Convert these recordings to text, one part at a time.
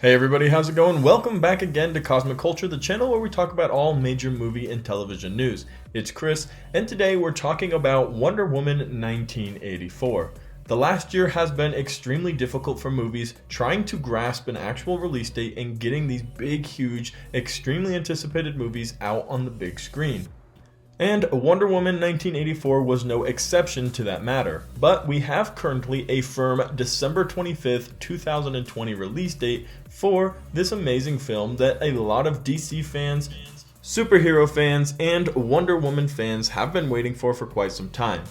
Hey everybody, how's it going? Welcome back again to Cosmic Culture, the channel where we talk about all major movie and television news. It's Chris, and today we're talking about Wonder Woman 1984. The last year has been extremely difficult for movies trying to grasp an actual release date and getting these big, huge, extremely anticipated movies out on the big screen. And Wonder Woman 1984 was no exception to that matter, but we have currently a firm December 25th, 2020 release date for this amazing film that a lot of DC fans, superhero fans, and Wonder Woman fans have been waiting for quite some time.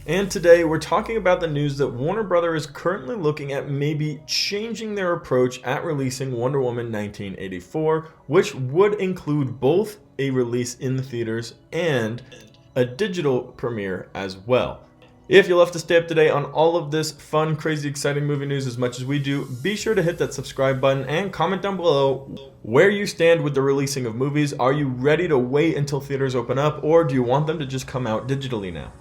And today we're talking about the news that Warner Bros. Is currently looking at maybe changing their approach at releasing Wonder Woman 1984, which would include both a release in the theaters and a digital premiere as well. If you'll have to stay up to date on all of this fun, crazy, exciting movie news as much as we do, be sure to hit that subscribe button and comment down below where you stand with the releasing of movies. Are you ready to wait until theaters open up, or do you want them to just come out digitally now?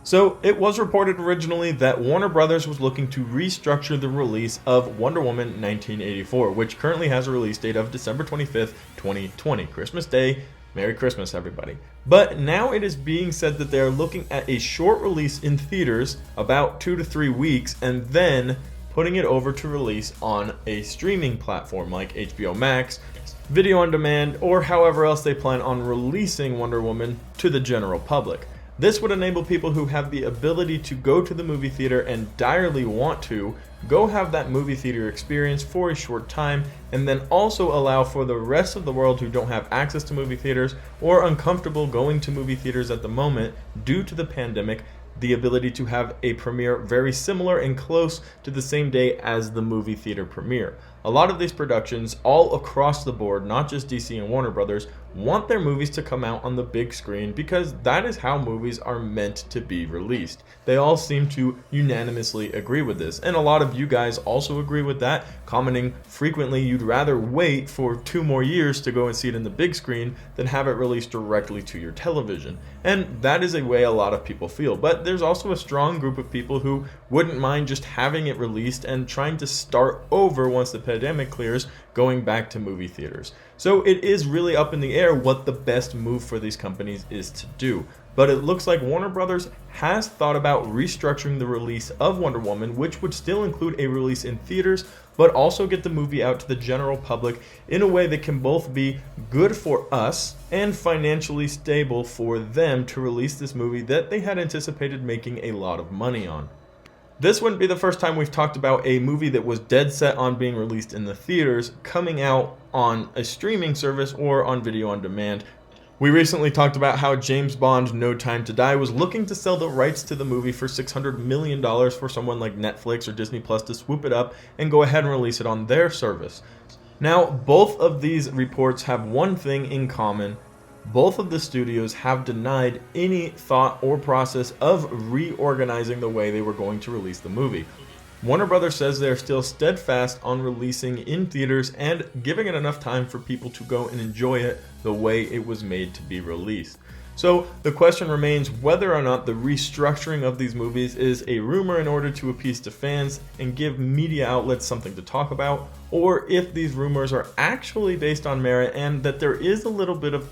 So, it was reported originally that Warner Bros. Was looking to restructure the release of Wonder Woman 1984, which currently has a release date of December 25th, 2020. Christmas Day. Merry Christmas, everybody. But now it is being said that they are looking at a short release in theaters, about 2 to 3 weeks, and then putting it over to release on a streaming platform like HBO Max, video on demand, or however else they plan on releasing Wonder Woman to the general public. This would enable people who have the ability to go to the movie theater and direly want to go have that movie theater experience for a short time, and then also allow for the rest of the world who don't have access to movie theaters or uncomfortable going to movie theaters at the moment due to the pandemic, the ability to have a premiere very similar and close to the same day as the movie theater premiere. A lot of these productions all across the board, not just DC and Warner Brothers, want their movies to come out on the big screen because that is how movies are meant to be released. They all seem to unanimously agree with this, and a lot of you guys also agree with that, commenting frequently you'd rather wait for 2 more years to go and see it in the big screen than have it released directly to your television. And that is a way a lot of people feel, but there's also a strong group of people who wouldn't mind just having it released and trying to start over once the pandemic clears, going back to movie theaters. So it is really up in the air what the best move for these companies is to do. But it looks like Warner Bros. Has thought about restructuring the release of Wonder Woman, which would still include a release in theaters, but also get the movie out to the general public in a way that can both be good for us and financially stable for them to release this movie that they had anticipated making a lot of money on. This wouldn't be the first time we've talked about a movie that was dead set on being released in the theaters coming out on a streaming service or on video on demand. We recently talked about how James Bond No Time to Die was looking to sell the rights to the movie for $600 million for someone like Netflix or Disney Plus to swoop it up and go ahead and release it on their service. Now, both of these reports have one thing in common. Both of the studios have denied any thought or process of reorganizing the way they were going to release the movie. Warner Bros. Says they're still steadfast on releasing in theaters and giving it enough time for people to go and enjoy it the way it was made to be released. So the question remains whether or not the restructuring of these movies is a rumor in order to appease to fans and give media outlets something to talk about, or if these rumors are actually based on merit and that there is a little bit of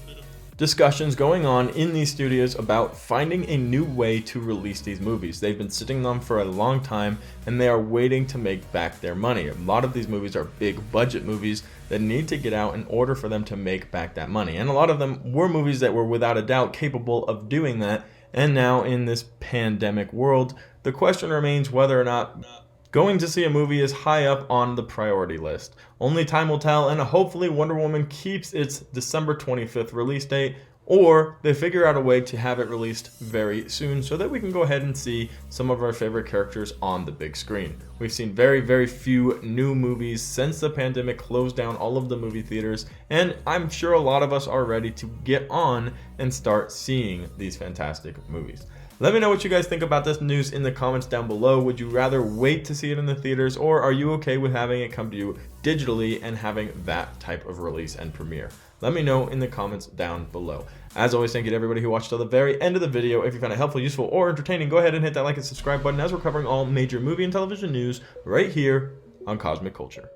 discussions going on in these studios about finding a new way to release these movies. They've been sitting on them for a long time and they are waiting to make back their money. A lot of these movies are big budget movies that need to get out in order for them to make back that money. And a lot of them were movies that were without a doubt capable of doing that. And now in this pandemic world, the question remains whether or not going to see a movie is high up on the priority list. Only time will tell, and hopefully Wonder Woman keeps its December 25th release date, or they figure out a way to have it released very soon so that we can go ahead and see some of our favorite characters on the big screen. We've seen very, very few new movies since the pandemic closed down all of the movie theaters, and I'm sure a lot of us are ready to get on and start seeing these fantastic movies. Let me know what you guys think about this news in the comments down below. Would you rather wait to see it in the theaters, or are you okay with having it come to you digitally and having that type of release and premiere? Let me know in the comments down below. As always, thank you to everybody who watched till the very end of the video. If you found it helpful, useful, or entertaining, go ahead and hit that like and subscribe button as we're covering all major movie and television news right here on Cosmic Culture.